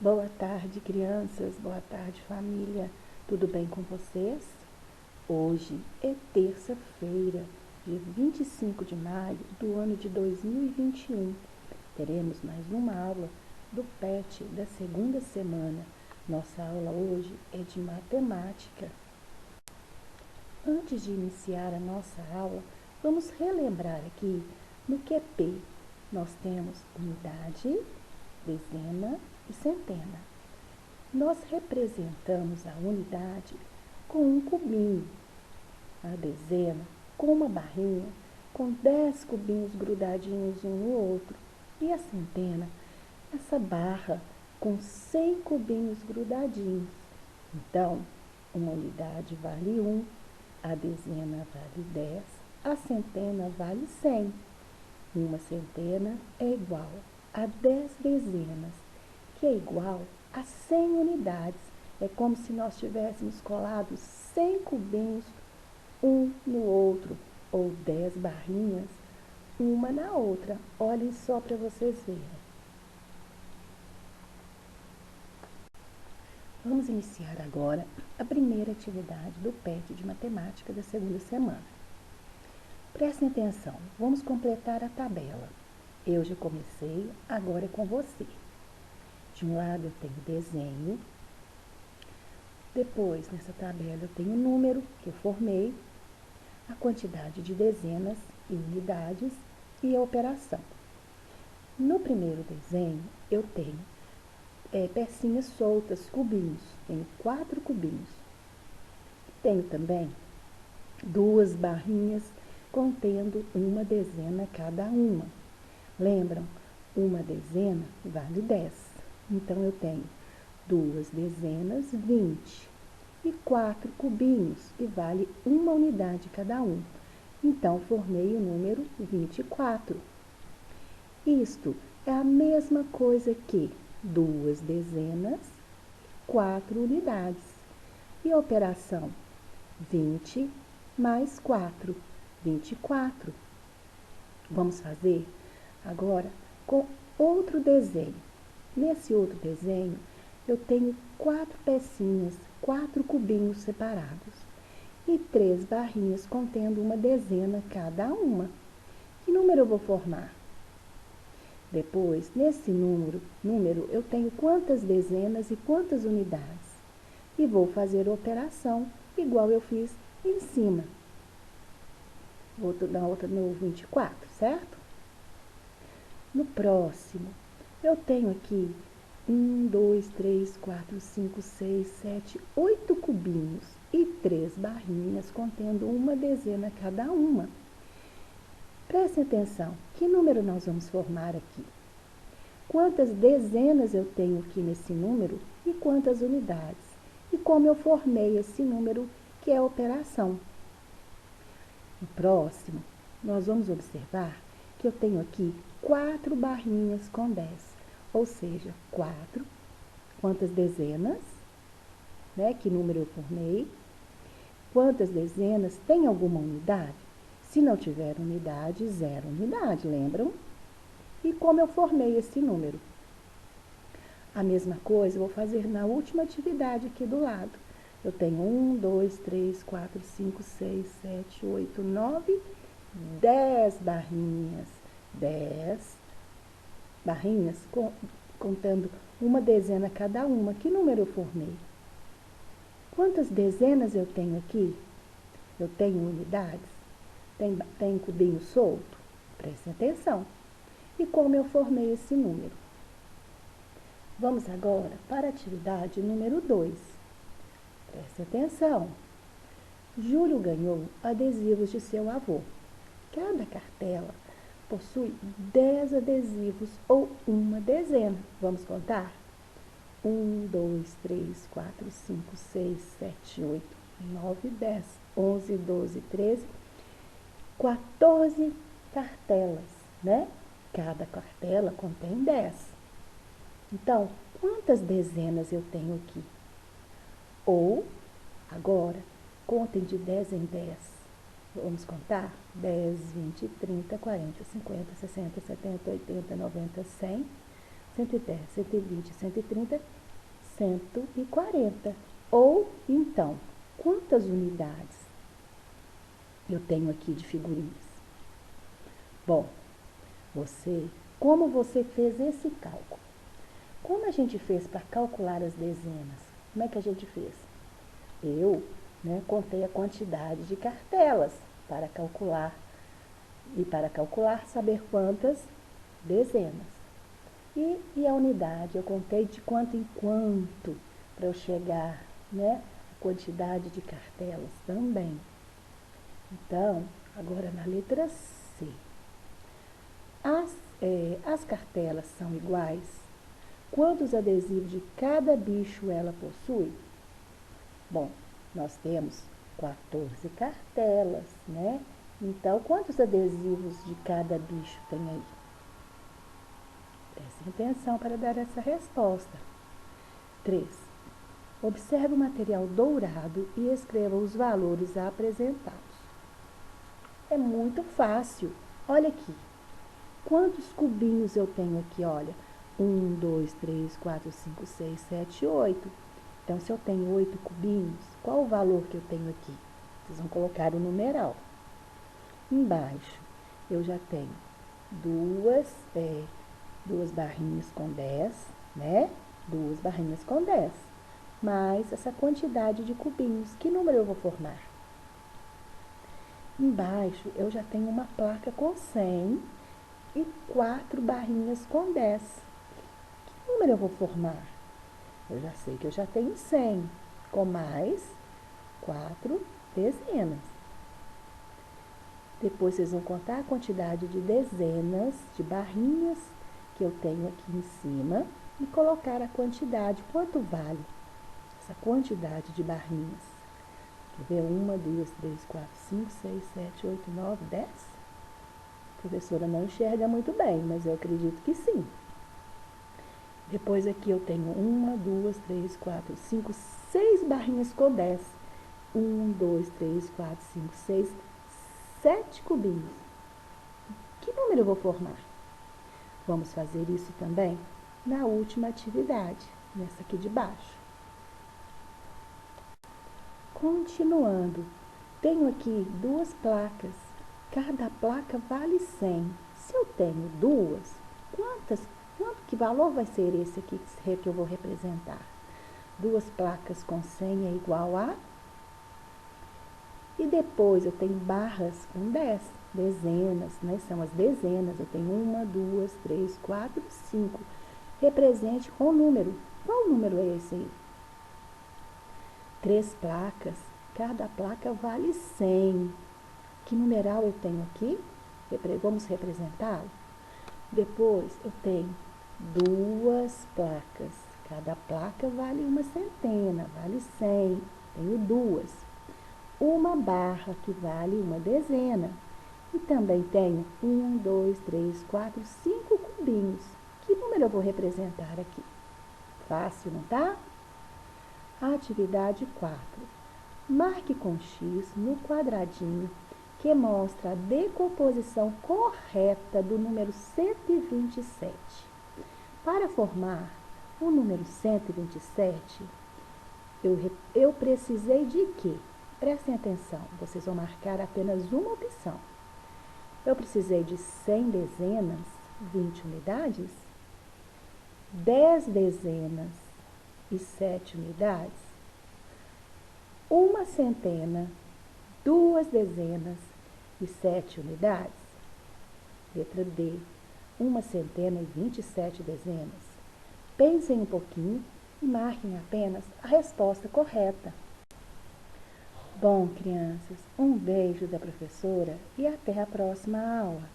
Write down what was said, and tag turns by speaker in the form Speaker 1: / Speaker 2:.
Speaker 1: Boa tarde, crianças. Boa tarde, família. Tudo bem com vocês? Hoje é terça-feira, dia 25 de maio do ano de 2021. Teremos mais uma aula do PET da segunda semana. Nossa aula hoje é de matemática. Antes de iniciar a nossa aula, vamos relembrar aqui no QP. Nós temos unidade, dezena e centena. Nós representamos a unidade com um cubinho, a dezena com uma barrinha, com 10 cubinhos grudadinhos um no outro, e a centena, essa barra com 100 cubinhos grudadinhos. Então, uma unidade vale 1, a dezena vale 10, a centena vale 100. Uma centena é igual a 10 dezenas, que é igual a 100 unidades. É como se nós tivéssemos colado 100 cubinhos um no outro, ou 10 barrinhas uma na outra. Olhem só para vocês verem. Vamos iniciar agora a primeira atividade do PET de matemática da segunda semana. Prestem atenção, vamos completar a tabela. Eu já comecei, agora é com você. De um lado eu tenho desenho, depois nessa tabela eu tenho o número que eu formei, a quantidade de dezenas e unidades e a operação. No primeiro desenho eu tenho pecinhas soltas, cubinhos, tenho 4 cubinhos. Tenho também 2 barrinhas contendo uma dezena cada uma. Lembram? Uma dezena vale 10. Então, eu tenho 2 dezenas, 20. E 4 cubinhos, que vale uma unidade cada um. Então, formei o número 24. Isto é a mesma coisa que 2 dezenas, 4 unidades. E a operação 20 mais 4, 24. Vamos fazer agora com outro desenho. Nesse outro desenho, eu tenho 4 pecinhas, 4 cubinhos separados e 3 barrinhas contendo uma dezena cada uma. Que número eu vou formar? Depois, nesse número eu tenho quantas dezenas e quantas unidades. E vou fazer a operação igual eu fiz em cima. Vou dar outra no 24, certo? No próximo, eu tenho aqui 1, 2, 3, 4, 5, 6, 7, 8 cubinhos e 3 barrinhas contendo uma dezena cada uma. Prestem atenção, que número nós vamos formar aqui? Quantas dezenas eu tenho aqui nesse número e quantas unidades? E como eu formei esse número, que é a operação. No próximo, nós vamos observar que eu tenho aqui 4 barrinhas com 10, ou seja, 4, quantas dezenas, né? Que número eu formei? Quantas dezenas tem alguma unidade? Se não tiver unidade, 0 unidade, lembram? E como eu formei esse número? A mesma coisa eu vou fazer na última atividade aqui do lado. Eu tenho 1, 2, 3, 4, 5, 6, 7, 8, 9, 10 barrinhas. 10 barrinhas contando uma dezena cada uma. Que número eu formei? Quantas dezenas eu tenho aqui? Eu tenho unidades? Tem cubinho solto? Prestem atenção. E como eu formei esse número? Vamos agora para a atividade número 2. Preste atenção. Júlio ganhou adesivos de seu avô. Cada cartela possui 10 adesivos ou uma dezena. Vamos contar? 1, 2, 3, 4, 5, 6, 7, 8, 9, 10, 11, 12, 13, 14 cartelas, né? Cada cartela contém 10. Então, quantas dezenas eu tenho aqui? Ou, agora, contem de 10 em 10. Vamos contar? 10, 20, 30, 40, 50, 60, 70, 80, 90, 100, 110, 120, 130, 140. Ou, então, quantas unidades eu tenho aqui de figurinhas? Bom, como você fez esse cálculo? Como a gente fez para calcular as dezenas? Como é que a gente fez? Eu, contei a quantidade de cartelas para calcular saber quantas dezenas. E a unidade, eu contei de quanto em quanto para eu chegar, a quantidade de cartelas também. Então, agora na letra C. As cartelas são iguais? Quantos adesivos de cada bicho ela possui? Bom, nós temos 14 cartelas, né? Então, quantos adesivos de cada bicho tem aí? Prestem atenção para dar essa resposta. 3. Observe o material dourado e escreva os valores apresentados. É muito fácil. Olha aqui. Quantos cubinhos eu tenho aqui? Olha, 1, 2, 3, 4, 5, 6, 7, 8. Então, se eu tenho 8 cubinhos, qual o valor que eu tenho aqui? Vocês vão colocar o numeral. Embaixo, eu já tenho duas barrinhas com 10, né? 2 barrinhas com 10. Mais essa quantidade de cubinhos. Que número eu vou formar? Embaixo, eu já tenho uma placa com 100 e 4 barrinhas com 10. Que número eu vou formar? Eu já sei que eu já tenho 100, com mais 4 dezenas. Depois, vocês vão contar a quantidade de dezenas, de barrinhas que eu tenho aqui em cima e colocar a quantidade, quanto vale essa quantidade de barrinhas. Quer ver? 1, 2, 3, 4, 5, 6, 7, 8, 9, 10? A professora não enxerga muito bem, mas eu acredito que sim. Depois aqui eu tenho 1, 2, 3, 4, 5, 6 barrinhas com 10. 1, 2, 3, 4, 5, 6, 7 cubinhos. Que número eu vou formar? Vamos fazer isso também na última atividade, nessa aqui de baixo. Continuando, tenho aqui 2 placas. Cada placa vale 100. Se eu tenho 2, que valor vai ser esse aqui que eu vou representar? 2 placas com 100 é igual a... E depois eu tenho barras com 10, dezenas, né? São as dezenas. Eu tenho 1, 2, 3, 4, 5. Represente com o número. Qual número é esse aí? 3 placas. Cada placa vale 100. Que numeral eu tenho aqui? Vamos representá-lo? Depois eu tenho 2 placas. Cada placa vale uma centena, vale 100. Tenho 2. Uma barra que vale uma dezena. E também tenho 1, 2, 3, 4, 5 cubinhos. Que número eu vou representar aqui? Fácil, não tá? Atividade 4. Marque com X no quadradinho que mostra a decomposição correta do número 127. Para formar o número 127, eu precisei de quê? Prestem atenção, vocês vão marcar apenas uma opção. Eu precisei de 100 dezenas, 20 unidades, 10 dezenas e 7 unidades, uma centena, 2 dezenas e 7 unidades. Letra D, uma centena e 27 dezenas. Pensem um pouquinho e marquem apenas a resposta correta. Bom, crianças, um beijo da professora e até a próxima aula.